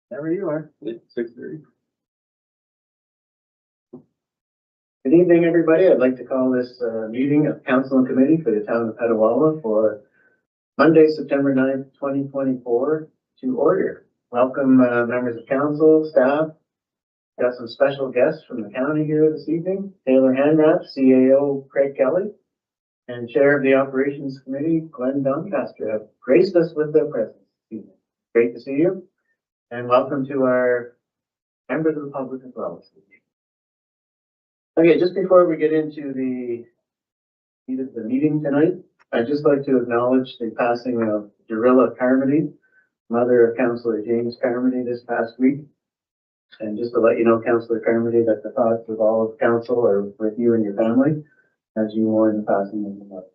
There you are. 6:30. Good evening, everybody. I'd like to call this meeting of council and committee for the town of Petawawa for Monday, September 9th, 2024 to order. Welcome, members of council, staff. Got some special guests from the county here this evening. Taylor Hanrath, CAO Craig Kelly, and Chair of the Operations Committee, Glenn Doncaster, have graced us with their presence this evening. Great to see you. And welcome to our members of the public as well. Okay, just before we get into the meeting tonight, I'd just like to acknowledge the passing of Jarilla Carmody, mother of Councillor James Carmody, this past week. And just to let you know, Councillor Carmody, that the thoughts of all of council are with you and your family as you mourn the passing of your mother.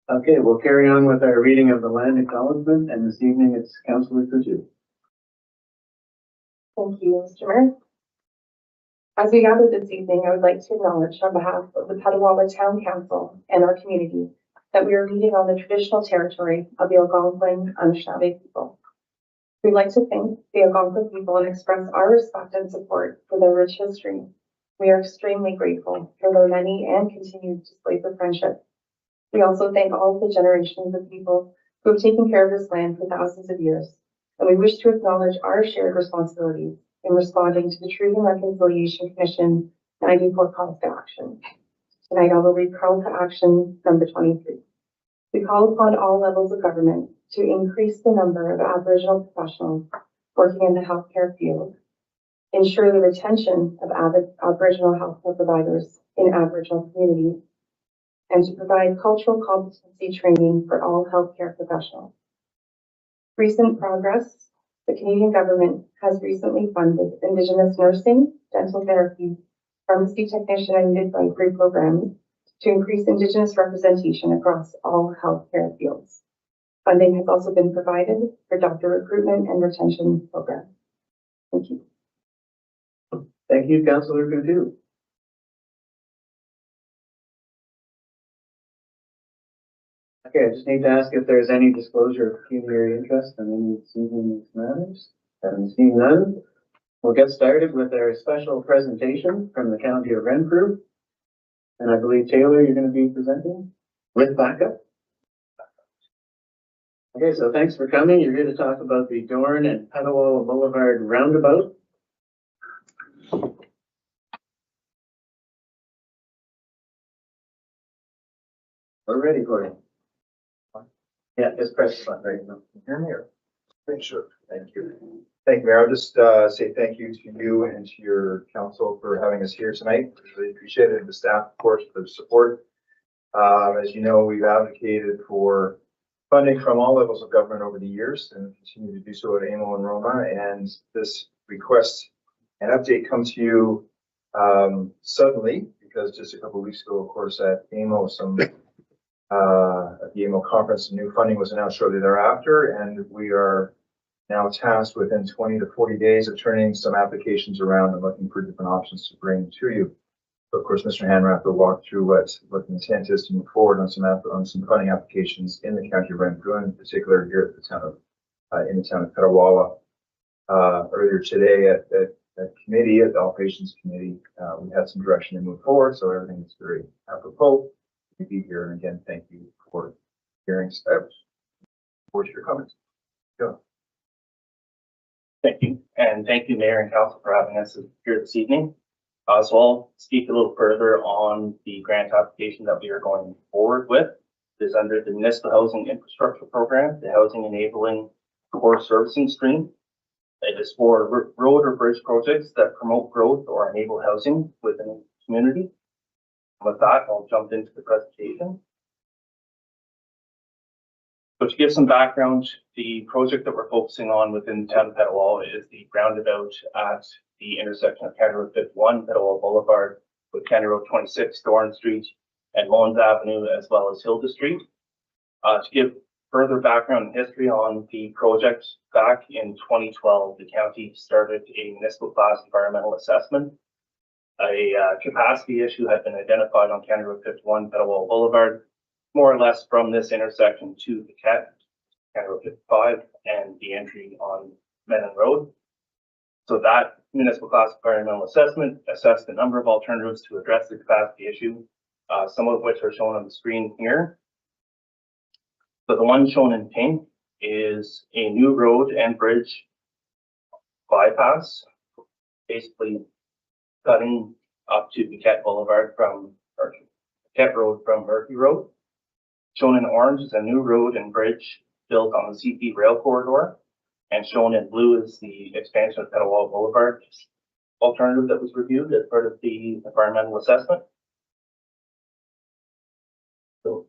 Okay, we'll carry on with our reading of the land acknowledgement, and this evening it's Councillor Kutu. Thank you, Mr. Mayor. As we gather this evening, I would like to acknowledge on behalf of the Petawawa Town Council and our community that we are meeting on the traditional territory of the Algonquin Anishinaabe people. We'd like to thank the Algonquin people and express our respect and support for their rich history. We are extremely grateful for their many and continued displays of friendship. We also thank all of the generations of people who have taken care of this land for thousands of years, and we wish to acknowledge our shared responsibilities in responding to the Truth and Reconciliation Commission 94 calls to action. Tonight I will read call to action number 23. We call upon all levels of government to increase the number of Aboriginal professionals working in the healthcare field, ensure the retention of Aboriginal healthcare providers in Aboriginal communities, and to provide cultural competency training for all healthcare professionals. Recent progress. The Canadian government has recently funded Indigenous nursing, dental therapy, pharmacy technician, and midwifery programs to increase Indigenous representation across all healthcare fields. Funding has also been provided for doctor recruitment and retention programs. Thank you. Thank you, Councillor Kutu. Okay, I just need to ask if there's any disclosure of pecuniary interest in any season's matters. Haven't seen none. We'll get started with our special presentation from the County of Renfrew. And I believe, Taylor, you're going to be presenting with backup. Okay, so thanks for coming. You're here to talk about the Dorn and Petawawa Boulevard roundabout. We're ready for you. Yeah, just press the button right now. Hear me or? Sure. Thank you. Thank you, Mayor. I'll just say thank you to you and to your council for having us here tonight. Really appreciate it. And the staff, of course, for the support. As you know, we've advocated for funding from all levels of government over the years and continue to do so at AMO and Roma. And this request and update comes to you suddenly, because just a couple of weeks ago, of course, at AMO, at the AMO conference, new funding was announced shortly thereafter, and we are now tasked within 20 to 40 days of turning some applications around and looking for different options to bring to you. So of course, Mr. Hanrath will walk through what the intent is to move forward on some funding applications in the County of Renfrew, in particular here at the town of in the town of Petawawa. Earlier today at committee, at the operations committee, we had some direction to move forward, so everything is very apropos to be here. And again, thank you for hearing steps. Forward to your comments. Go. Thank you, and thank you, Mayor and Council, for having us here this evening. So I'll speak a little further on the grant application that we are going forward with. It is under the Municipal Housing Infrastructure Program, the Housing Enabling Core Servicing Stream. It is for road or bridge projects that promote growth or enable housing within the community. With that, I'll jump into the presentation. So to give some background, the project that we're focusing on within the town of Petawawa is the roundabout at the intersection of County Road 51, Petawawa Boulevard, with County Road 26, Dorn Street, and Mullins Avenue, as well as Hilda Street. To give further background and history on the project, back in 2012, the county started a municipal class environmental assessment. A capacity issue had been identified on County Road 51, Petawawa Boulevard, more or less from this intersection to the County Road 55 and the entry on Menon Road. So that municipal class environmental assessment assessed a number of alternatives to address the capacity issue, some of which are shown on the screen here. So the one shown in pink is a new road and bridge bypass, basically cutting up to Paquette Boulevard from, or Paquette Road from Murphy Road. Shown in orange is a new road and bridge built on the CP rail corridor, and shown in blue is the expansion of Petawawa Boulevard alternative that was reviewed as part of the environmental assessment. So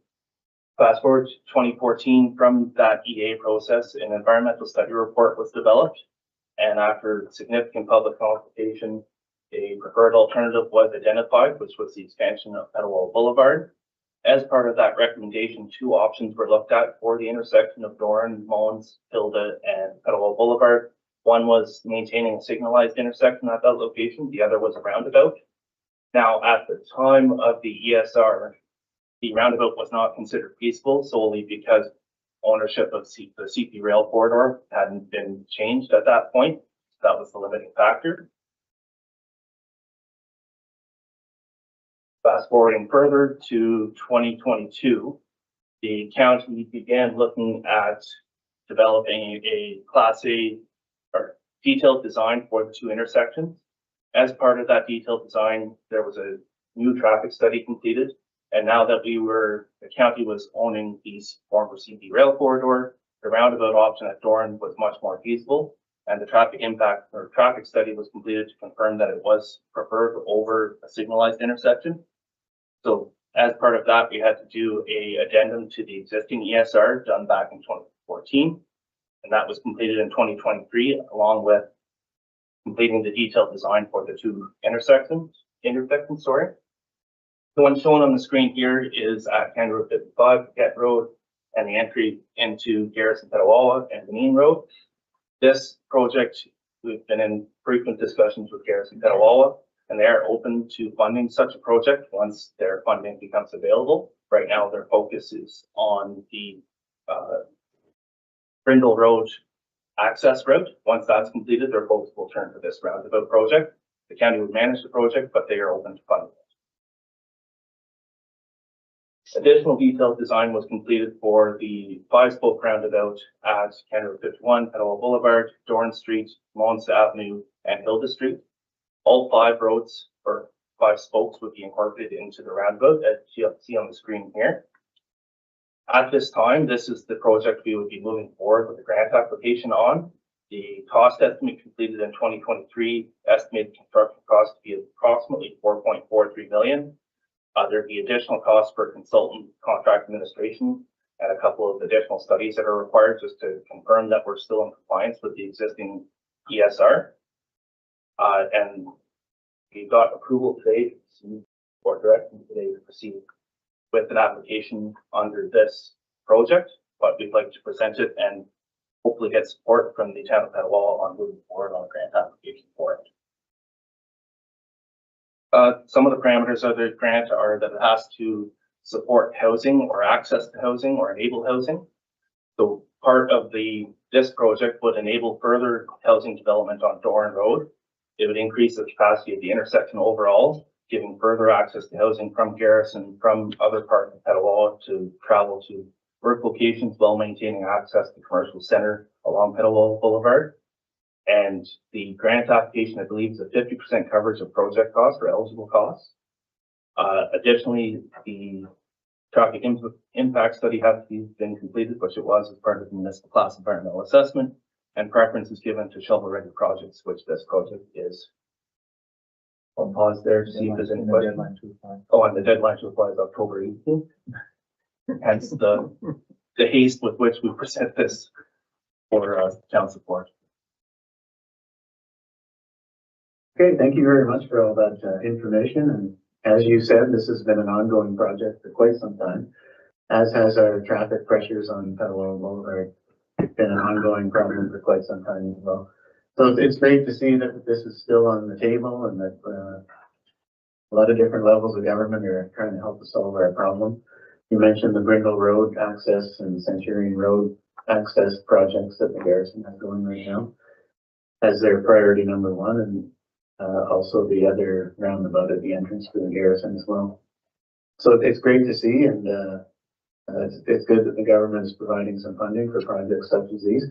fast forward to 2014, from that EA process, an environmental study report was developed, and after significant public consultation, a preferred alternative was identified, which was the expansion of Petawawa Boulevard. As part of that recommendation, two options were looked at for the intersection of Doran, Mullins, Hilda, and Petawawa Boulevard. One was maintaining a signalized intersection at that location. The other was a roundabout. Now, at the time of the ESR, the roundabout was not considered feasible solely because ownership of the CP rail corridor hadn't been changed at that point. That was the limiting factor. Fast forwarding further to 2022, the county began looking at developing a Class A or detailed design for the two intersections. As part of that detailed design, there was a new traffic study completed. And now that the county was owning these former CP rail corridor, the roundabout option at Doran was much more feasible. And the traffic impact or traffic study was completed to confirm that it was preferred over a signalized intersection. So as part of that, we had to do a addendum to the existing ESR done back in 2014. And that was completed in 2023, along with completing the detailed design for the two intersections. The one shown on the screen here is at County Road 55, Paquette Road, and the entry into Garrison, Petawawa, and Benin Road. This project, we've been in frequent discussions with Garrison, Petawawa, and they are open to funding such a project once their funding becomes available. Right now, their focus is on the Brindle Road access route. Once that's completed, their focus will turn to this roundabout project. The county would manage the project, but they are open to funding it. Additional detailed design was completed for the 5-spoke roundabout at County Road 51, Petawawa Boulevard, Doran Street, Mullins Avenue, and Hilda Street. All 5 roads or 5 spokes would be incorporated into the roundabout, as you see on the screen here. At this time, this is the project we would be moving forward with the grant application on. The cost estimate completed in 2023, estimated construction cost to be approximately 4.43 million. There'd be additional costs for consultant contract administration and a couple of additional studies that are required just to confirm that we're still in compliance with the existing ESR. And we got approval today, or direction today to proceed with an application under this project, but we'd like to present it and hopefully get support from the town of Petawawa on moving forward on a grant application for it. Some of the parameters of the grant are that it has to support housing or access to housing or enable housing. So part of this project would enable further housing development on Doran Road. It would increase the capacity of the intersection overall, giving further access to housing from Garrison, from other parts of Petawawa to travel to work locations while maintaining access to commercial center along Petawawa Boulevard. And the grant application, I believe, is a 50% coverage of project costs or eligible costs. Additionally, the traffic impact study has been completed, which it was as part of the municipal class environmental assessment, and preference is given to shovel-ready projects, which this project is. I'll pause there to see if there's any questions. Oh, and the deadline to apply is October 18th. Hence the haste with which we present this for town support. Okay, thank you very much for all that information. And as you said, this has been an ongoing project for quite some time, as has our traffic pressures on Petawawa Boulevard. It's been an ongoing problem for quite some time as well. So it's great to see that this is still on the table and that a lot of different levels of government are trying to help us solve our problem. You mentioned the Brindle Road access and Centurion Road access projects that the garrison has going right now as their priority number one, and also the other roundabout at the entrance to the garrison as well. So it's great to see, and it's good that the government is providing some funding for projects such as these.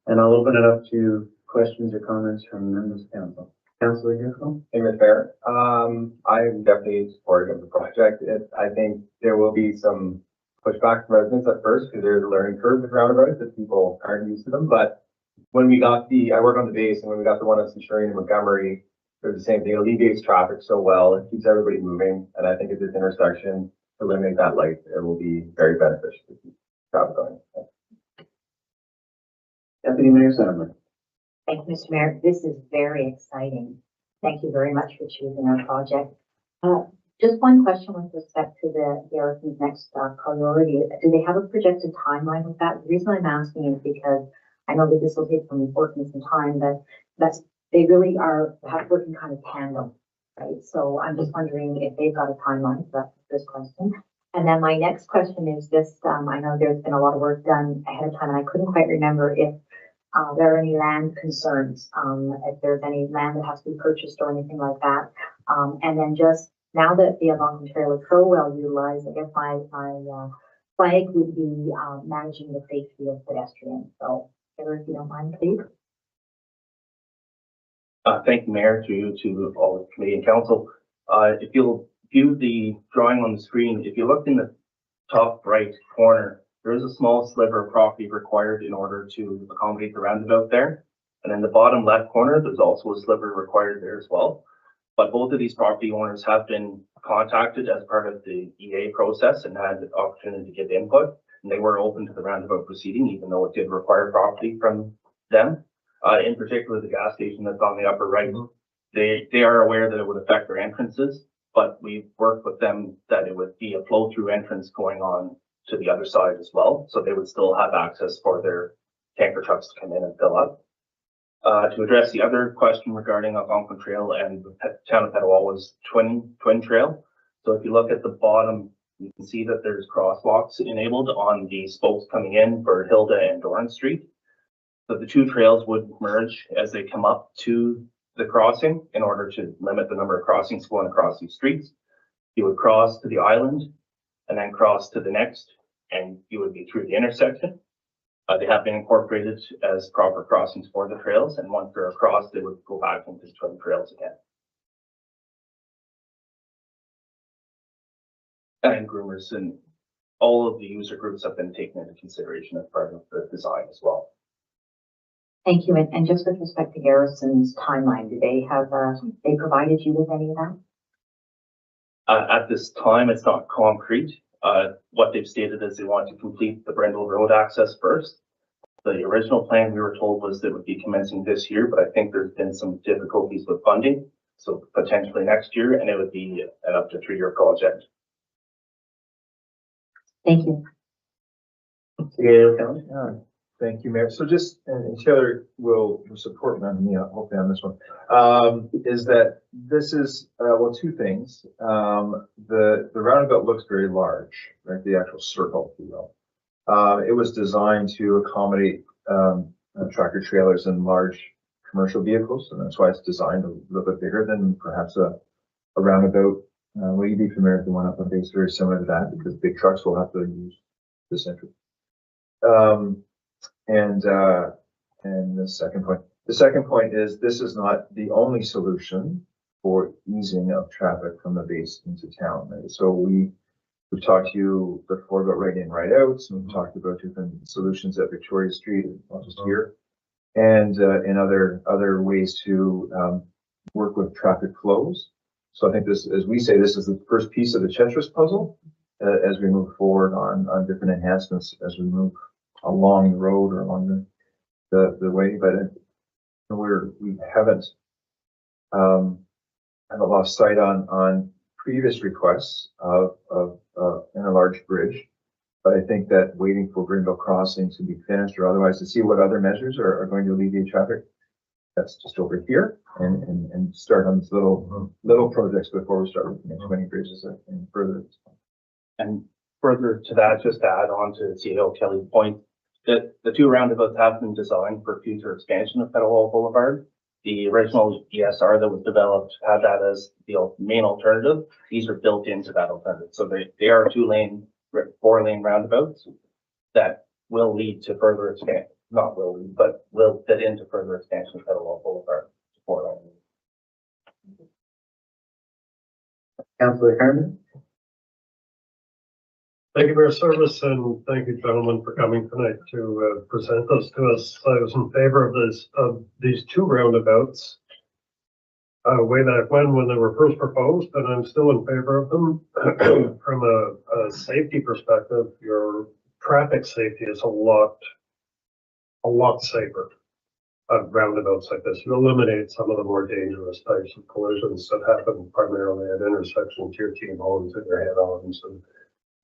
And I'll open it up to questions or comments from members of council. Councilor Driscoll? Hey, Mr. Mayor. I'm definitely supportive of the project. I think there will be some pushback from residents at first because there's a learning curve with roundabouts that people aren't used to them. But when we got I work on the base, and when we got the one at Centurion and Montgomery, it was the same thing. It alleviates traffic so well. It keeps everybody moving. And I think at this intersection, to eliminate that light, it will be very beneficial to keep traffic going. Deputy Mayor Summer. Thank you, Mr. Mayor. This is very exciting. Thank you very much for choosing our project. Just one question with respect to the garrison's next priority. Do they have a projected timeline with that? The reason I'm asking is because I know that this will take some work and some time, but they really have working kind of tandem, right? So I'm just wondering if they've got a timeline. So that's the first question. And then my next question is just, I know there's been a lot of work done ahead of time, and I couldn't quite remember if there are any land concerns, if there's any land that has to be purchased or anything like that. And then just now that the Algonquin Trail is so well utilized, I guess my flag would be managing the safety of pedestrians. So, if you don't mind, please. Thank you, Mayor, to all the committee and council. If you'll view the drawing on the screen, if you look in the top right corner, there is a small sliver of property required in order to accommodate the roundabout there. And in the bottom left corner, there's also a sliver required there as well. But both of these property owners have been contacted as part of the EA process and had the opportunity to give input. And they were open to the roundabout proceeding, even though it did require property from them. In particular, the gas station that's on the upper right, they are aware that it would affect their entrances, but we've worked with them that it would be a flow-through entrance going on to the other side as well. So they would still have access for their tanker trucks to come in and fill up. To address the other question regarding Algonquin Trail and the town of Petawawa's twin trail. So if you look at the bottom, you can see that there's crosswalks enabled on the spokes coming in for Hilda and Doran Street. So the two trails would merge as they come up to the crossing in order to limit the number of crossings going across these streets. You would cross to the island and then cross to the next, and you would be through the intersection. They have been incorporated as proper crossings for the trails, and once they're across, they would go back into the twin trails again. And groomers and all of the user groups have been taken into consideration as part of the design as well. Thank you. And just with respect to Garrison's timeline, do they have, they provided you with any of that? At this time, it's not concrete. What they've stated is they want to complete the Brendel Road access first. The original plan we were told was that it would be commencing this year, but I think there's been some difficulties with funding. So potentially next year, and it would be an up to 3-year project. Thank you. Yeah. Thank you, Mayor. So just, and Taylor will support me, hopefully on this one, is that this is, well, two things. The roundabout looks very large, right? The actual circle, if you will. It was designed to accommodate tractor trailers and large commercial vehicles, and that's why it's designed a little bit bigger than perhaps a roundabout. Well, you'd be familiar with the one up on base, very similar to that, because big trucks will have to use this entrance. And the second point is this is not the only solution for easing of traffic from the base into town. Right? So we've talked to you before about right in, right outs, and we've talked about different solutions at Victoria Street, not just here, and in other ways to work with traffic flows. So I think this, as we say, this is the first piece of the Tetris puzzle as we move forward on different enhancements as we move along the road or along the way, but we haven't lost sight on previous requests of in a large bridge. But I think that waiting for Brindle Crossing to be finished or otherwise to see what other measures are going to alleviate traffic, that's just over here, and start on these little projects before we start looking at 20 bridges and further. And further to that, just to add on to CEO Kelly's point, The two roundabouts have been designed for future expansion of Petawawa Boulevard. The original ESR that was developed had that as the main alternative. These are built into that alternative. So they are 4-lane roundabouts that will lead to further expansion, not will lead, but will fit into further expansion of Petawawa Boulevard to 4-lane. Councillor Herman? Thank you for your service, and thank you, gentlemen, for coming tonight to present this to us. I was in favor of these two roundabouts way back when they were first proposed, and I'm still in favor of them. From a safety perspective, your traffic safety is a lot safer on roundabouts like this. You eliminate some of the more dangerous types of collisions that happen primarily at intersections, your T-bones and your head-ons and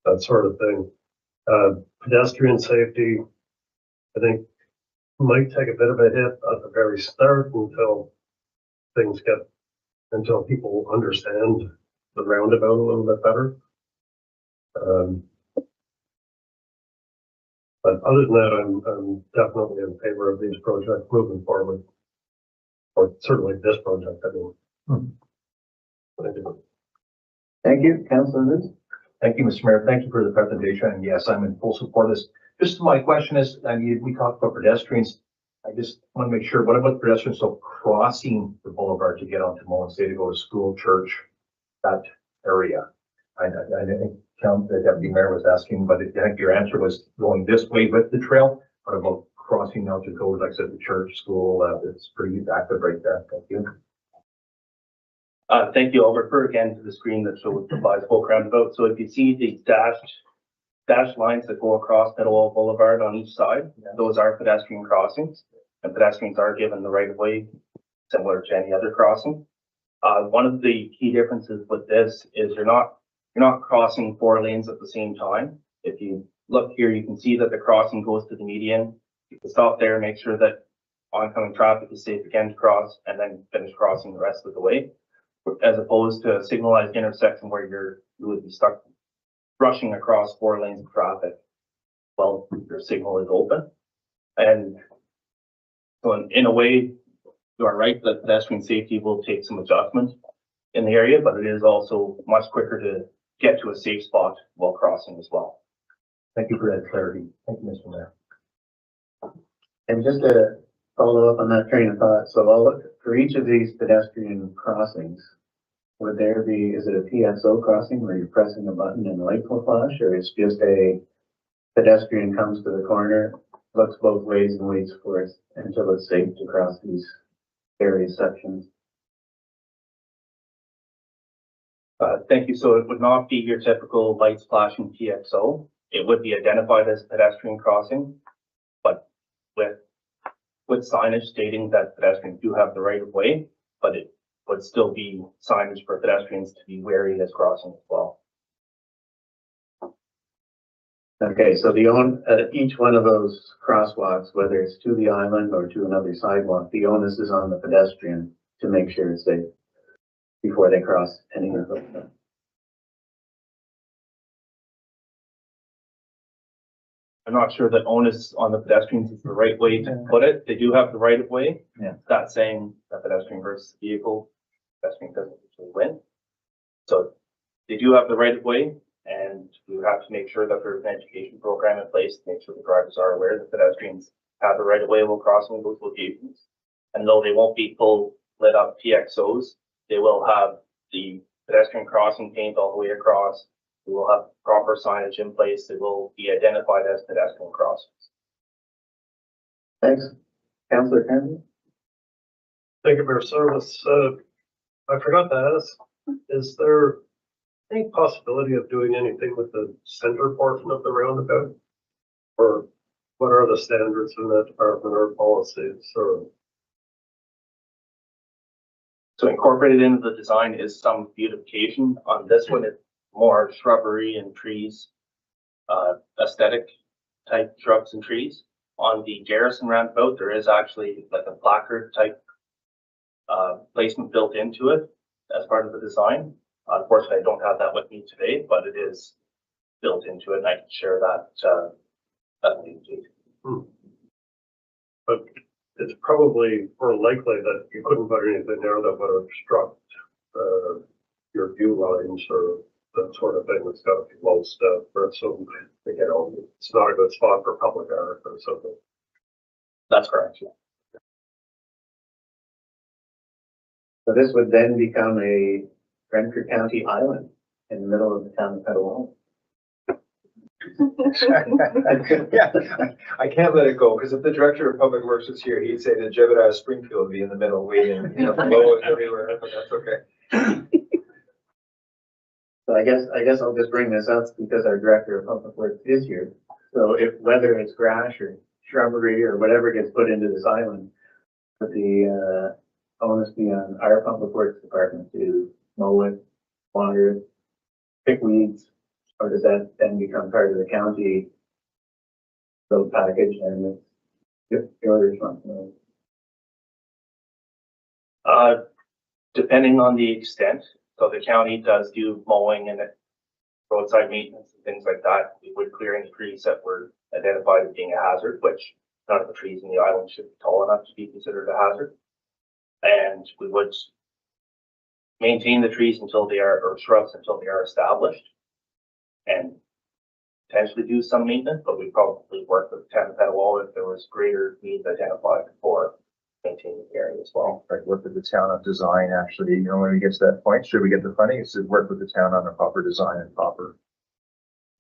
that sort of thing. Pedestrian safety, I think, might take a bit of a hit at the very start until people understand the roundabout a little bit better. But other than that, I'm definitely in favor of these projects moving forward, or certainly this project. I mean, Thank you. Thank you, Councillor Lutz. Thank you, Mr. Mayor. Thank you for the presentation. And yes, I'm in full support of this. Just my question is, I mean, we talked about pedestrians. I just want to make sure, what about pedestrians? So crossing the boulevard to get onto Mullen, say to go to school, church, that area. I think the deputy mayor was asking, but I think your answer was going this way with the trail. What about crossing now to go, like I said, the church, school? It's pretty active right there. Thank you. Thank you. I'll refer again to the screen that shows the bi-spoke roundabout. So if you see the dashed lines that go across Petawawa Boulevard on each side, those are pedestrian crossings, and pedestrians are given the right of way similar to any other crossing. One of the key differences with this is you're not crossing 4 lanes at the same time. If you look here, you can see that the crossing goes to the median. You can stop there, make sure that oncoming traffic is safe again to cross, and then finish crossing the rest of the way, as opposed to a signalized intersection where you would be stuck rushing across 4 lanes of traffic while your signal is open. And so in a way, you are right that pedestrian safety will take some adjustment in the area, but it is also much quicker to get to a safe spot while crossing as well. Thank you for that clarity. Thank you, Mr. Mayor. And just to follow up on that train of thought, so for each of these pedestrian crossings, would there be, is it a PSO crossing where you're pressing a button and the light will flash, or it's just a pedestrian comes to the corner, looks both ways and waits for it until it's safe to cross these various sections? Thank you. So it would not be your typical lights flashing PXO. It would be identified as a pedestrian crossing, but with signage stating that pedestrians do have the right of way, but it would still be signage for pedestrians to be wary as crossing as well. Okay, so each one of those crosswalks, whether it's to the island or to another sidewalk, the onus is on the pedestrian to make sure it's safe before they cross any of them. I'm not sure that onus on the pedestrians is the right way to put it. They do have the right of way. Yeah. It's not saying that pedestrian versus vehicle, pedestrian doesn't usually win. So they do have the right of way, and we have to make sure that there's an education program in place to make sure the drivers are aware that pedestrians have the right of way while crossing those locations. And though they won't be full lit up PXOs, they will have the pedestrian crossing paint all the way across. We will have proper signage in place that will be identified as pedestrian crossings. Thanks. Councillor Campbell? Thank you for your service. I forgot to ask, is there any possibility of doing anything with the center portion of the roundabout? Or what are the standards in that department or policies or? So incorporated into the design is some beautification. On this one, it's more shrubbery and trees, aesthetic type shrubs and trees. On the Garrison roundabout, there is actually like a placard type placement built into it as part of the design. Unfortunately, I don't have that with me today, but it is built into it, and I can share that. But it's probably more likely that you couldn't put anything there that would obstruct, your view lines or that sort of thing. It's gotta be low step or something, you know, it's not a good spot for public art or something. That's correct. Yeah. So this would then become a Renfrew County island in the middle of the town of Petawawa. Yeah, I can't let it go, because if the director of public works was here, he'd say that Jebediah Springfield would be in the middle waiting, you know, below and everywhere, but that's okay. So I guess I'll just bring this up because our director of public works is here. So if, whether it's grass or shrubbery or whatever gets put into this island, would the, onus be on our public works department to mow it, water it, pick weeds, or does that then become part of the county road package and it's your responsibility? Depending on the extent, so the county does do mowing and roadside maintenance and things like that. We would clear any trees that were identified as being a hazard, which none of the trees in the island should be tall enough to be considered a hazard. And we would maintain the trees until they are, or shrubs until they are established, and potentially do some maintenance, but we probably work with the town of Petawawa if there was greater needs identified for maintaining the area as well. Like work with the town on design, actually, you know, when we get to that point, should we get the funding, is to work with the town on a proper design and proper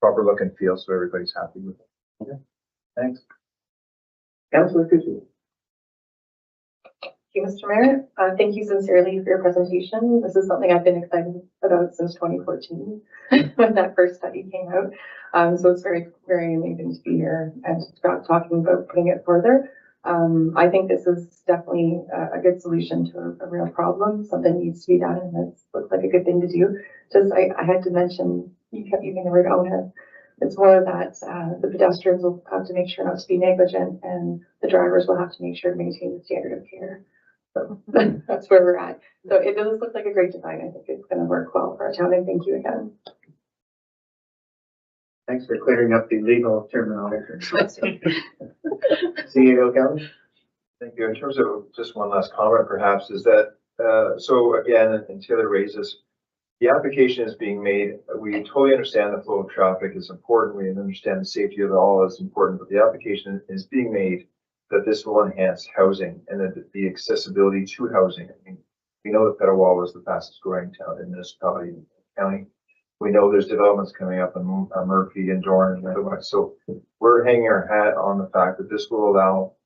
look and feel, so everybody's happy with it. Okay, thanks. Councillor Kutu. Thank you, Mr. Mayor. Thank you sincerely for your presentation. This is something I've been excited about since 2014 when that first study came out. So it's very, very amazing to be here and talking about putting it further. I think this is definitely a good solution to a real problem. Something needs to be done, and it looks like a good thing to do. Just, I had to mention, you kept using the word owner. It's more that the pedestrians will have to make sure not to be negligent, and the drivers will have to make sure to maintain the standard of care. So that's where we're at. So it does look like a great design. I think it's going to work well for our town, and thank you again. Thanks for clearing up the legal terminology. CEO Kelly? Thank you. In terms of just one last comment, perhaps, is that, so again, and Taylor raised this, the application is being made. We totally understand the flow of traffic is important. We understand the safety of it all is important, but the application is being made that this will enhance housing and that the accessibility to housing. I mean, we know that Petawawa is the fastest growing town in municipality and county. We know there's developments coming up in Murphy and Dorn and otherwise. So we're hanging our hat on the fact that this will allow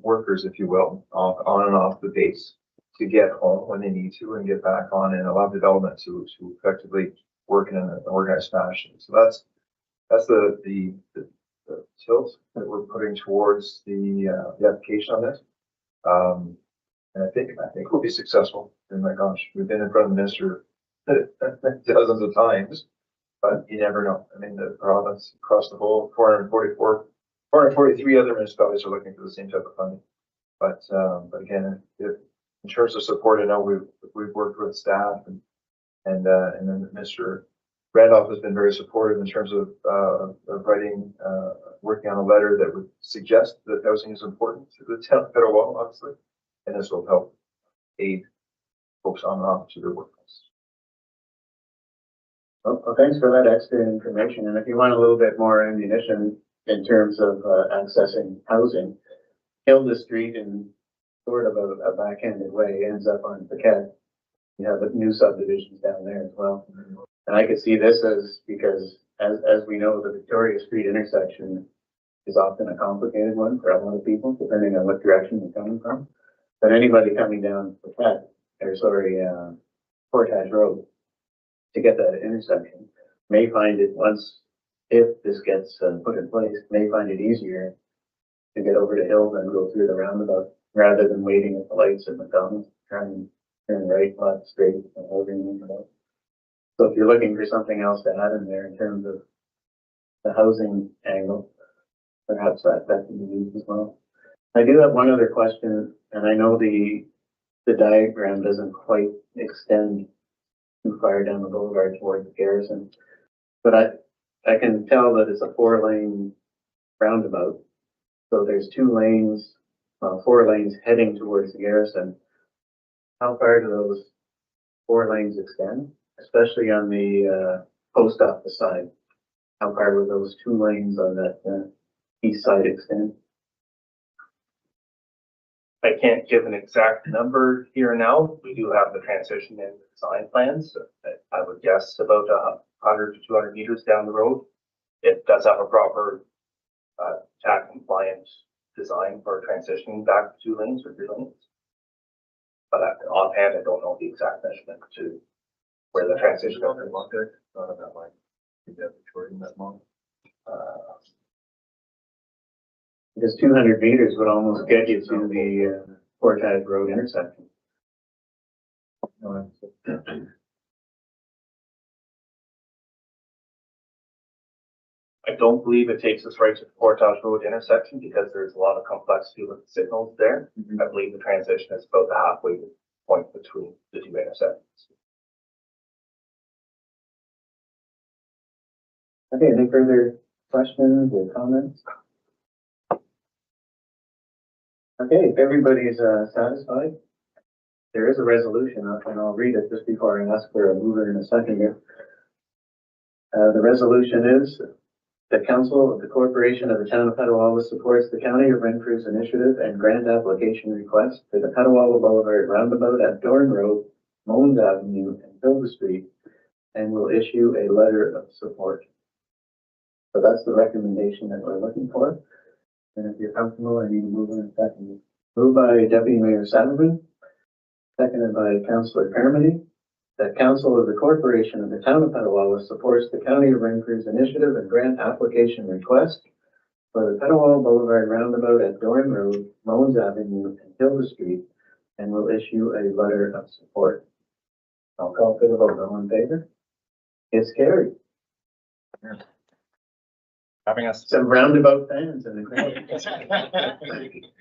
workers, if you will, on and off the base to get home when they need to and get back on, and allow development to effectively work in an organized fashion. So that's the tilt that we're putting towards the application on this. And I think we'll be successful. And my gosh, we've been in front of the minister dozens of times, but you never know. I mean, the province across the whole 443 other municipalities are looking for the same type of funding. But again, in terms of support, I know we've worked with staff and then Mr. Randolph has been very supportive in terms of working on a letter that would suggest that housing is important to the town of Petawawa, obviously, and this will help aid folks on and off to their workplace. Well, thanks for that extra information. And if you want a little bit more ammunition in terms of accessing housing, Hilda Street in sort of a backhanded way ends up on Paquette. You have new subdivisions down there as well. And I could see this as, because as we know, the Victoria Street intersection is often a complicated one for a lot of people, depending on what direction they're coming from. But anybody coming down Paquette, Portage Road, to get that intersection may find it if this gets put in place, may find it easier to get over to Hills and go through the roundabout rather than waiting at the lights at McDonald's, trying to turn right, left, straight, and over and roundabout. So if you're looking for something else to add in there in terms of the housing angle, perhaps that can be used as well. I do have one other question, and I know the diagram doesn't quite extend too far down the boulevard towards the Garrison, but I can tell that it's a 4-lane roundabout So there's 2 lanes, 4 lanes heading towards the Garrison. How far do those 4 lanes extend, especially on the post office side? How far will those 2 lanes on that east side extend? I can't give an exact number here now. We do have the transition and design plans. So I would guess about 100 to 200 meters down the road. It does have a proper TAC compliant design for transitioning back to 2 lanes or 3 lanes. But offhand, I don't know the exact measurement to where the transition is. Not on that line. In that long. Because 200 meters would almost get you to the Portage Road intersection. I don't believe it takes us right to the Portage Road intersection because there's a lot of complexity with the signals there. I believe the transition is about the halfway point between the 2 intersections. Okay, any further questions or comments? Okay, if everybody's satisfied, there is a resolution, and I'll read it just before I ask for a mover in a second here. The resolution is: the Council of the Corporation of the Town of Petawawa supports the County of Renfrew's initiative and grant application request for the Petawawa Boulevard roundabout at Dorn Road, Mones Avenue, and Silver Street, and will issue a letter of support. So that's the recommendation that we're looking for. And if you're comfortable, I need to move in a second. Moved by Deputy Mayor Satterman, seconded by Councillor Carmody. That Council of the Corporation of the Town of Petawawa supports the County of Renfrew's initiative and grant application request for the Petawawa Boulevard roundabout at Dorn Road, Mones Avenue, and Hilda Street, and will issue a letter of support. I'll call for the vote. All in favor? It's carried. Having us. Some roundabout fans in the crowd.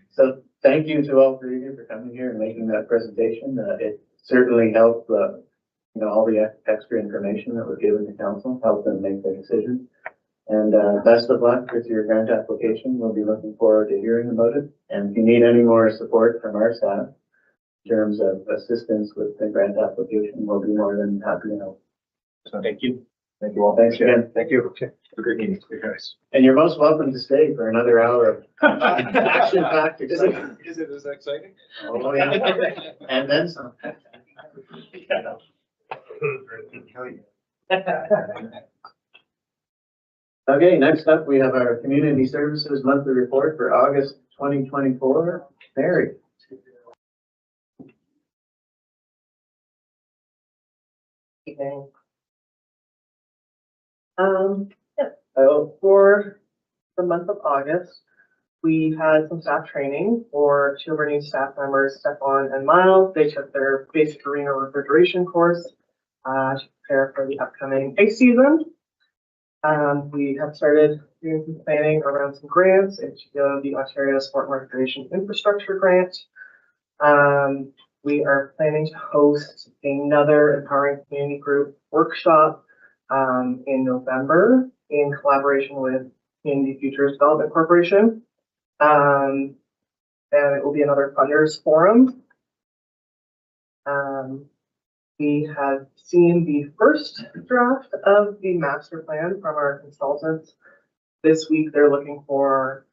So thank you to all 3 of you for coming here and making that presentation. It certainly helped, all the extra information that was given to council, helped them make their decision. And best of luck with your grant application. We'll be looking forward to hearing about it. And if you need any more support from our staff in terms of assistance with the grant application, we'll be more than happy to help. So thank you. Thank you all. Thanks again. Thank you. Okay. Have a great meeting. You guys. And you're most welcome to stay for another hour of action-packed excitement. Is it as exciting? Oh, yeah. And then some. Okay, next up, we have our Community Services Monthly Report for August 2024. Mary. Evening. For the month of August, we had some staff training for 2 of our new staff members, Stefan and Miles. They took their basic arena refrigeration course to prepare for the upcoming ice season. We have started doing some planning around some grants, in particular the Ontario Sport and Recreation Infrastructure Grant. We are planning to host another Empowering Community Group workshop in November in collaboration with Community Futures Development Corporation. And it will be another funders forum. We have seen the first draft of the master plan from our consultants. This week, they're looking for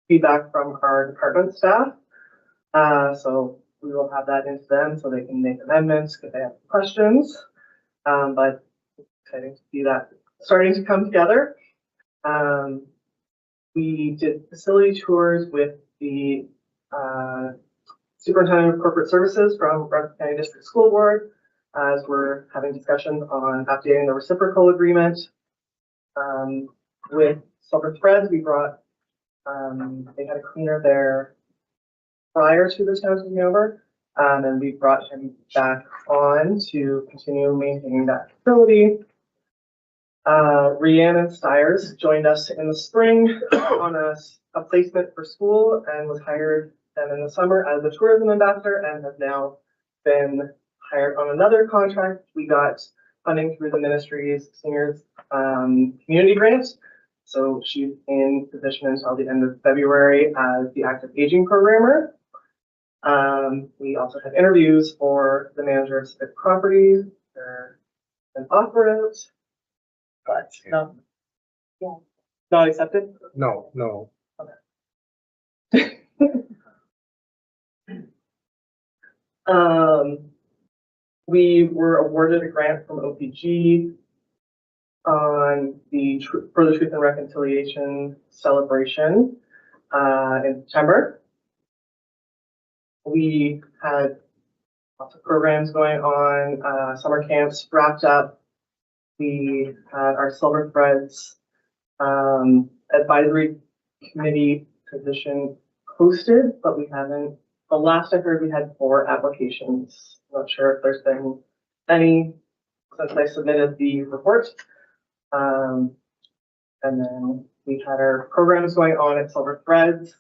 feedback from our department staff. So we will have that into them so they can make amendments if they have questions. But it's exciting to see that starting to come together. We did facility tours with the Superintendent of Corporate Services from Rutherford County District School Board as we're having discussions on updating the reciprocal agreement. With Silver Threads, we brought, they had a cleaner there prior to this town taking over, and we brought him back on to continue maintaining that facility. Rhiannon Stiers joined us in the spring on a placement for school and was hired then in the summer as a tourism ambassador and has now been hired on another contract. We got funding through the ministry's seniors community grant So she's in position until the end of February as the active aging programmer. We also had interviews for the manager of civic properties, an offer out, but no. Yeah. Not accepted? No, no. We were awarded a grant from OPG on for the Truth and Reconciliation celebration in September. We had lots of programs going on, summer camps wrapped up. We had our Silver Threads advisory committee position posted, but we haven't. The last I heard, we had 4 applications. Not sure if there's been any since I submitted the report. And then we had our programs going on at Silver Threads.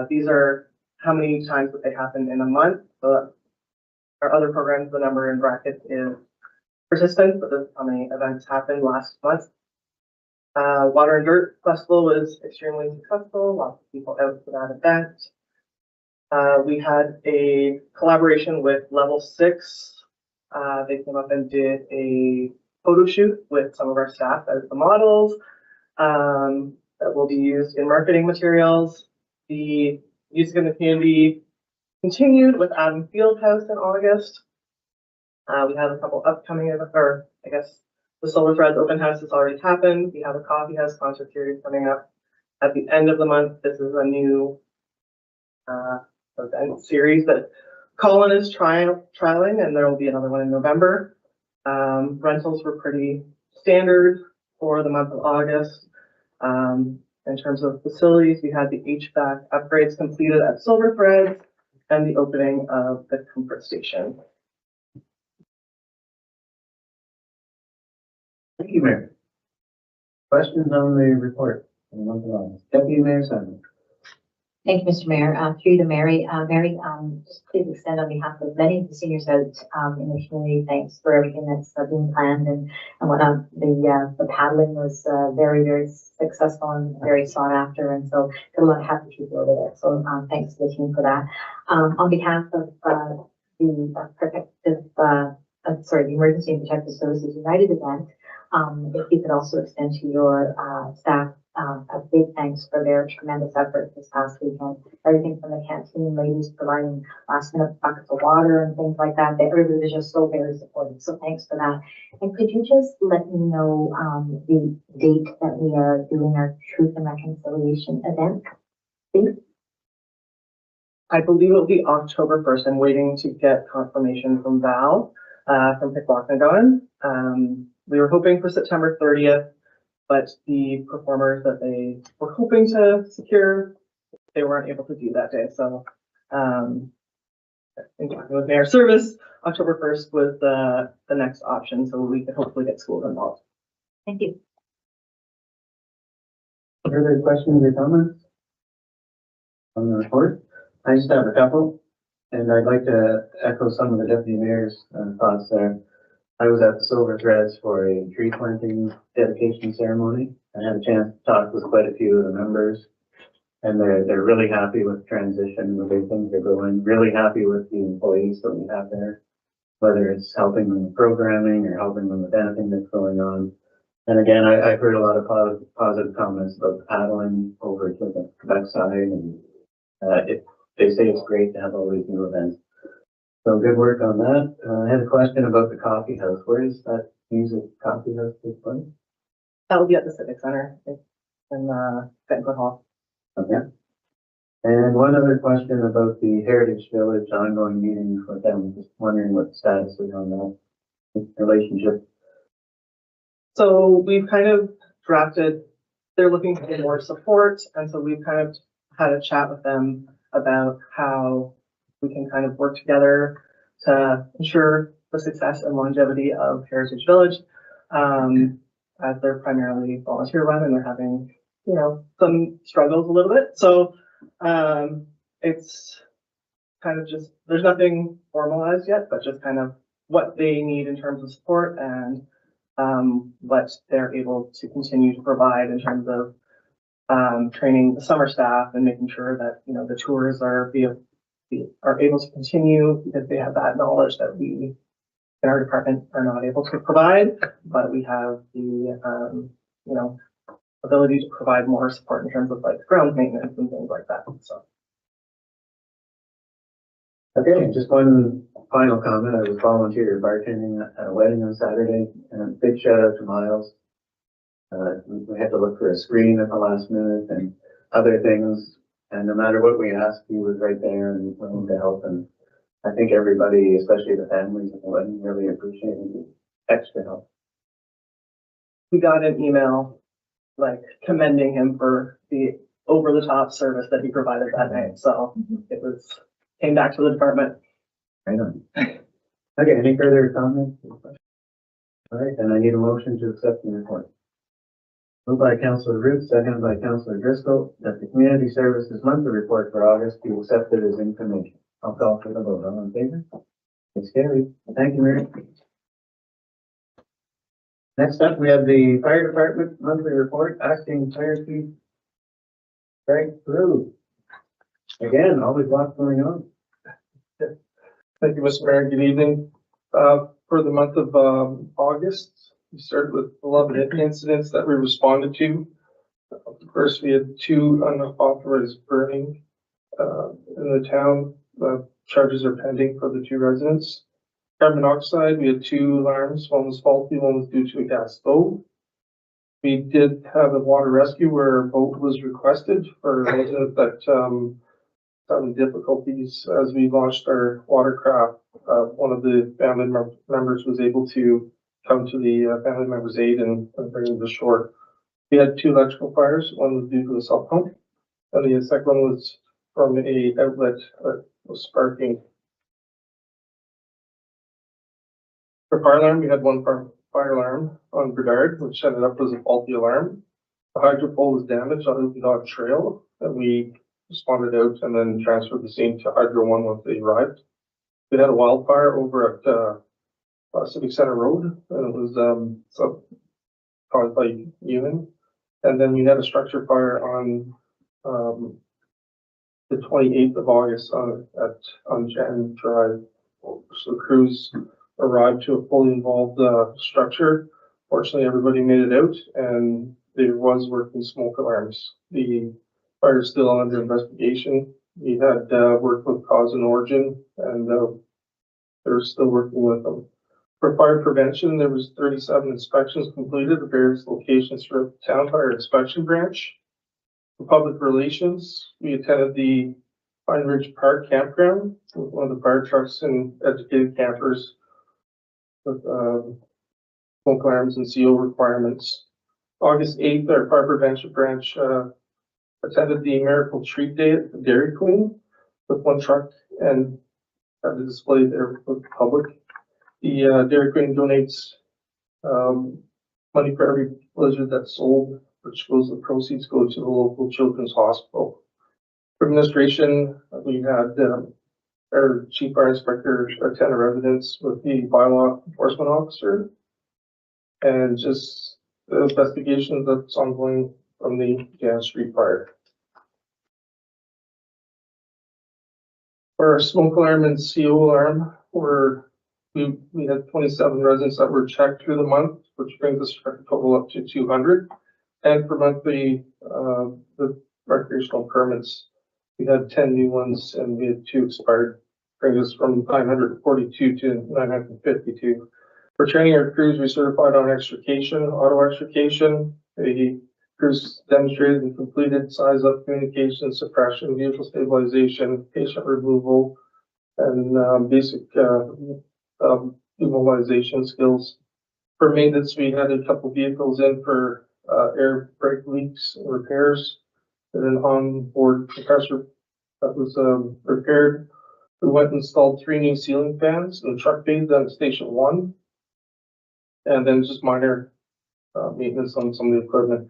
These are how many times that they happen in a month. So our other programs, the number in brackets is participants, but this is how many events happened last month. Water and Dirt Festival was extremely successful. Lots of people out for that event. We had a collaboration with Level 6. They came up and did a photo shoot with some of our staff as the models that will be used in marketing materials. The Music in the Community continued with Adam Fieldhouse in August. We have a couple upcoming, or I guess the Silver Threads open house has already happened. We have a coffee house concert series coming up at the end of the month. This is a new event series that Colin is trialing, and there will be another one in November. Rentals were pretty standard for the month of August. In terms of facilities, we had the HVAC upgrades completed at Silver Threads and the opening of the comfort station. Thank you, Mayor. Questions on the report? Deputy Mayor Simon. Thank you, Mr. Mayor. Through the Mary, just please extend on behalf of many of the seniors out in the community, thanks for everything that's being planned and whatnot. The paddling was very, very successful and very sought after, and so got a lot of happy people over there. So thanks to the team for that. On behalf of the Emergency and Protective Services United event, if you could also extend to your staff a big thanks for their tremendous effort this past weekend. Everything from the canteen ladies providing last minute buckets of water and things like that. Everybody was just so very supportive. So thanks for that. And could you just let me know the date that we are doing our Truth and Reconciliation event, please? I believe it will be October 1st. I'm waiting to get confirmation from Val from Petawawa. We were hoping for September 30th. But the performers that they were hoping to secure, they weren't able to do that day. So, in talking with Mayor Service, October 1st was the next option. So we could hopefully get schools involved. Thank you. Further questions or comments on the report? I just have a couple, and I'd like to echo some of the deputy mayor's thoughts there. I was at the Silver Threads for a tree planting dedication ceremony. I had a chance to talk with quite a few of the members, and they're really happy with the transition, the way things are going, really happy with the employees that we have there, whether it's helping them with programming or helping them with anything that's going on. And again, I've heard a lot of positive comments about the paddling over to the Quebec side, and they say it's great to have all these new events. So good work on that. I had a question about the coffee house. Where does that music coffee house take place? That will be at the Civic Center in Banquet Hall. Okay. And one other question about the Heritage Village ongoing meeting with them. Just wondering what the status is on that relationship. So we've kind of drafted, they're looking for more support. And so we've kind of had a chat with them about how we can kind of work together to ensure the success and longevity of Heritage Village, as they're primarily volunteer run and they're having, some struggles a little bit. So it's kind of just, there's nothing formalized yet, but just kind of what they need in terms of support and what they're able to continue to provide in terms of training the summer staff and making sure that, you know, the tours are able to continue because they have that knowledge that we in our department are not able to provide, but we have the, you know, ability to provide more support in terms of like ground maintenance and things like that. So. Okay, just one final comment. I was volunteer bartending at a wedding on Saturday, and a big shout out to Miles. We had to look for a screen at the last minute and other things, and no matter what we asked, he was right there and willing to help. And I think everybody, especially the families at the wedding, really appreciated the extra help. We got an email like commending him for the over-the-top service that he provided that night. So it came back to the department. Right on. Okay, any further comments? All right, then I need a motion to accept the report. Moved by Councillor Root, seconded by Councillor Driscoll, that the Community Services Monthly Report for August be accepted as information. I'll call for the vote. All in favor? It's carried. Thank you, Mary. Next up, we have the Fire Department Monthly Report, Acting Fire Chief Greg Brew. Again, always lots going on. Thank you, Mr. Mayor. Good evening. For the month of August, we started with 11 incidents that we responded to. First, we had 2 unauthorized burning in the town. Charges are pending for the 2 residents. Carbon monoxide, we had 2 alarms. One was faulty, one was due to a gas stove. We did have a water rescue where a boat was requested for a resident that having difficulties as we launched our watercraft. One of the family members was able to come to the family member's aid and bring them to shore. We had 2 electrical fires. One was due to a sump pump, and the second one was from a outlet that was sparking. For fire alarm, we had 1 fire alarm on Bedard, which ended up as a faulty alarm. The hydro pole was damaged on Open Dog Trail, and we responded out and then transferred the scene to Hydro 1 once they arrived. We had a wildfire over at Civic Center Road, and it was caused by human. And then we had a structure fire on the 28th of August on Jan Drive. So crews arrived to a fully involved structure. Fortunately, everybody made it out, and there was working smoke alarms. The fire is still under investigation. We had worked with cause and origin, and they're still working with them. For fire prevention, there was 37 inspections completed at various locations throughout the town fire inspection branch. For public relations, we attended the Pine Ridge Park campground with one of the fire trucks and educated campers with smoke alarms and CO requirements. August 8th, our fire prevention branch attended the Miracle Treat Day at the Dairy Queen with 1 truck and had a display there for the public. The Dairy Queen donates money for every blizzard that's sold, which goes, the proceeds go to the local children's hospital. For administration, we had our chief fire inspector attend a residence with the bylaw enforcement officer, and just the investigation that's ongoing from the Jan Street fire. For our smoke alarm and CO alarm, we had 27 residents that were checked through the month, which brings us to a total up to 200. And for monthly, the recreational permits, we had 10 new ones and we had 2 expired, bringing us from 942 to 952. For training our crews, we certified on extrication, auto extrication. The crews demonstrated and completed size up communication, suppression, vehicle stabilization, patient removal, and basic immobilization skills. For maintenance, we had a couple vehicles in for air brake leaks and repairs, and an on-board compressor that was repaired. We went and installed 3 new ceiling fans in the truck bays on Station 1, and then just minor maintenance on some of the equipment.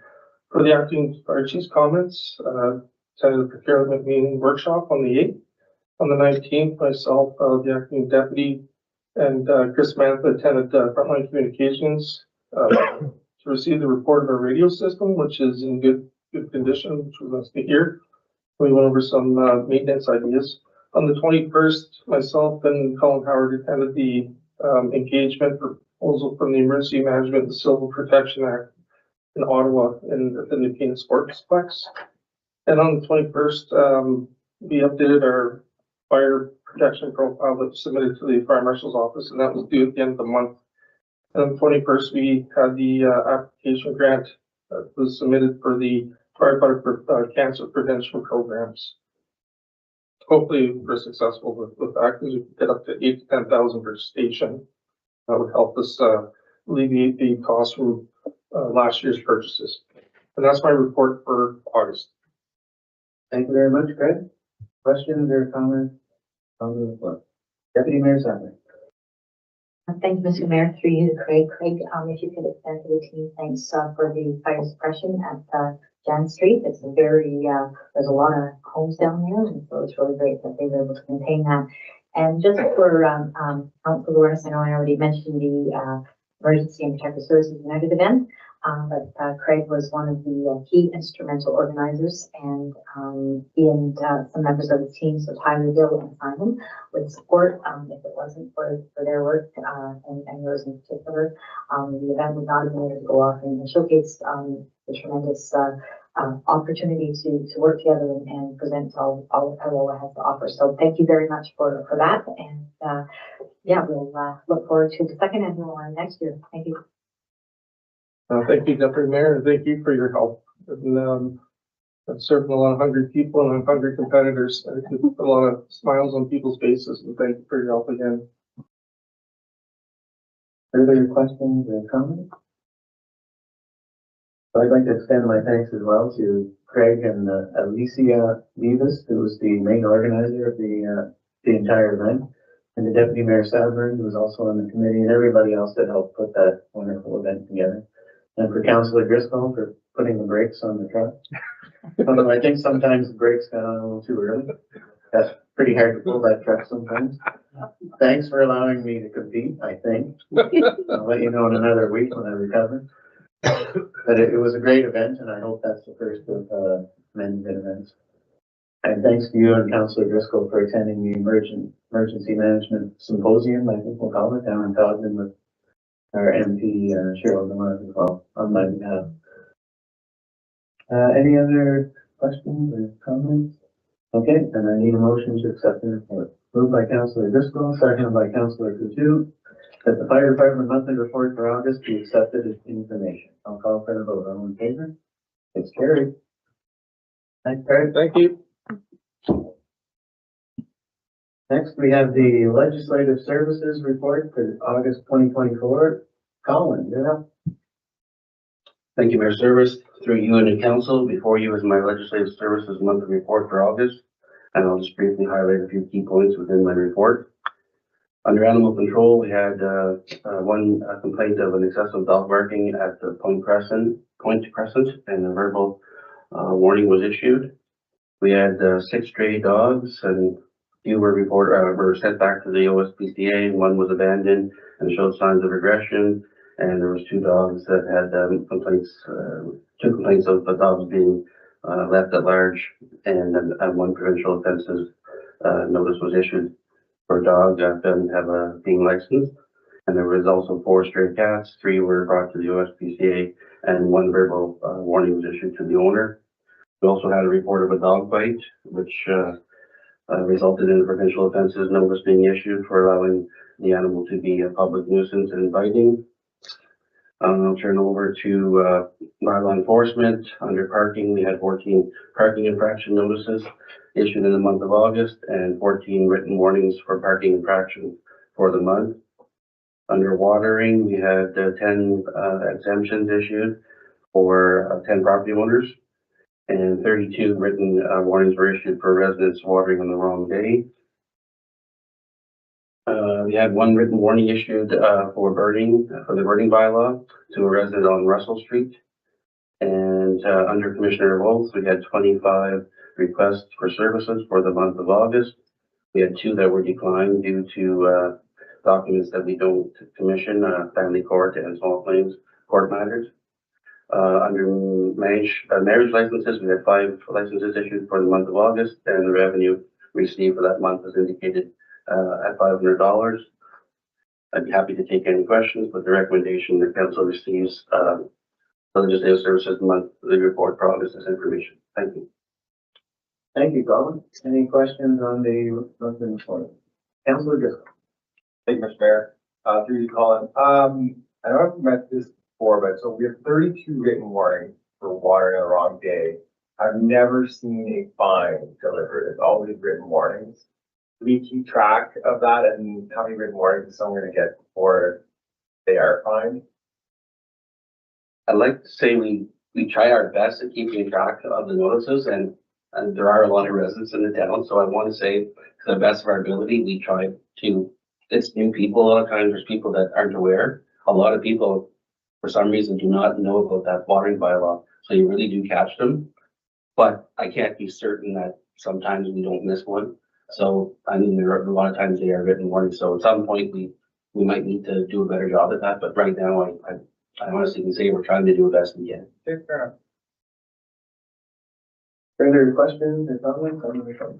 For the acting fire chief's comments, attended the procurement meeting workshop on the 8th. On the 19th, myself, the acting deputy, and Chris Mantha attended frontline communications to receive the report of our radio system, which is in good condition, which was nice to hear. We went over some maintenance ideas. On the 21st, myself and Colin Howard attended the engagement proposal from the Emergency Management and Civil Protection Act in Ottawa in the Nipina Sportsplex. And on the 21st, we updated our fire protection profile that was submitted to the Fire Marshal's office, and that was due at the end of the month. And on the 21st, we had the application grant that was submitted for the firefighter cancer prevention programs. Hopefully, we're successful with that because we can get up to 8,000 to 10,000 per station. That would help us alleviate the cost from last year's purchases. And that's my report for August. Thank you very much, Craig. Questions or comments on the report? Deputy Mayor Sadler. Thank you, Mr. Mayor, through you to Craig. Craig, if you could extend to the team, thanks for the fire suppression at Jan Street. It's a very, there's a lot of homes down there, and so it's really great that they were able to contain that. And just for council awareness, I know I already mentioned the Emergency and Protective Services United event, but Craig was one of the key instrumental organizers, and he and some members of the team, so Tyler, Bill, and Simon, would support if it wasn't for their work and yours in particular. The event would not have been able to go off and showcase the tremendous opportunity to work together and present all Petawawa has to offer. So thank you very much for that, and yeah, we'll look forward to the second annual one next year. Thank you. Thank you, Deputy Mayor, and thank you for your help. And I've served a lot of hungry people and hungry competitors. I put a lot of smiles on people's faces, and thank you for your help again. Further questions or comments? So I'd like to extend my thanks as well to Craig and Alicia Vivas, who was the main organizer of the entire event, and the Deputy Mayor Sadler, who was also on the committee, and everybody else that helped put that wonderful event together. And for Councillor Driscoll for putting the brakes on the truck. Although I think sometimes the brakes got on a little too early. That's pretty hard to pull that truck sometimes. Thanks for allowing me to compete, I think. I'll let you know in another week when I recover. But it was a great event, and I hope that's the first of many good events. And thanks to you and Councillor Driscoll for attending the Emergency Management Symposium, I think we'll call it, down in Cogden with our MP, Cheryl Demar as well, on my behalf. Any other questions or comments? Okay, then I need a motion to accept the report. Moved by Councillor Driscoll, seconded by Councillor Coutu, that the Fire Department monthly report for August be accepted as information. I'll call for the vote. All in favor? It's carried. Thanks, Craig. Thank you. Next, we have the Legislative Services Report for August 2024. Colin, you're up. Thank you, Mayor Service. Through you and the council, before you is my Legislative Services Monthly Report for August, and I'll just briefly highlight a few key points within my report. Under animal control, we had one complaint of an excessive dog barking at the Point Crescent, and a verbal warning was issued. We had 6 stray dogs, and few were sent back to the OSPCA. One was abandoned and showed signs of aggression, and there was 2 dogs that had two complaints of the dogs being left at large, and one provincial offences notice was issued for a dog that doesn't have a being licensed. And there was also 4 stray cats. 3 were brought to the OSPCA, and 1 verbal warning was issued to the owner. We also had a report of a dog bite, which resulted in a provincial offences notice being issued for allowing the animal to be a public nuisance and biting. I'll turn over to bylaw enforcement. Under parking, we had 14 parking infraction notices issued in the month of August and 14 written warnings for parking infraction for the month. Under watering, we had 10 exemptions issued for 10 property owners, and 32 written warnings were issued for residents watering on the wrong day. We had 1 written warning issued for the birding bylaw to a resident on Russell Street. And under Commissioner Wolf, we had 25 requests for services for the month of August. We had 2 that were declined due to documents that we don't commission, family court and small claims court matters. Under marriage licenses, we had 5 licenses issued for the month of August, and the revenue received for that month is indicated at $500. I'd be happy to take any questions, but the recommendation the council receives the legislative services monthly report for August is information. Thank you. Thank you, Colin. Any questions on the monthly report? Councilor Driscoll. Thank you, Mr. Mayor. Through you, Colin. I know I've met this before, but so we have 32 written warnings for watering on the wrong day. I've never seen a fine delivered. It's always written warnings. Do we keep track of that and how many written warnings is someone going to get before they are fined? I'd like to say we try our best at keeping track of the notices, and there are a lot of residents in the town, so I want to say to the best of our ability, we try to, it's new people, a lot of times there's people that aren't aware. A lot of people, for some reason, do not know about that watering bylaw, so you really do catch them. But I can't be certain that sometimes we don't miss one. So, I mean, there are a lot of times they are written warnings, so at some point we might need to do a better job at that, but right now I honestly can say we're trying to do the best we can. Okay, fair enough. Further questions or comments on the report?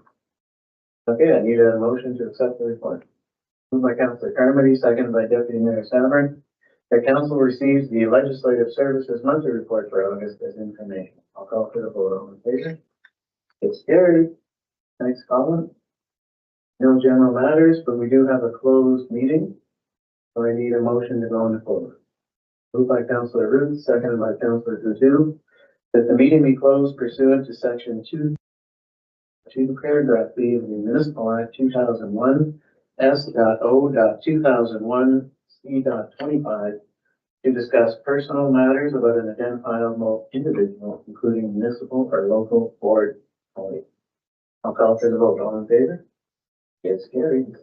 Okay, I need a motion to accept the report. Moved by Councilor Carmody, seconded by Deputy Mayor Savern. The council receives the legislative services monthly report for August as information. I'll call for the vote. All in favor? It's carried. Thanks, Colin. No general matters, but we do have a closed meeting. So I need a motion to go into closed. Moved by Councilor Ruth, seconded by Councilor Coutu, that the meeting be closed pursuant to section 2, paragraph B of the Municipal Act 2001, S.O.2001, C.25, to discuss personal matters about an identifiable individual, including municipal or local board colleagues. I'll call for the vote. All in favor? It's carried.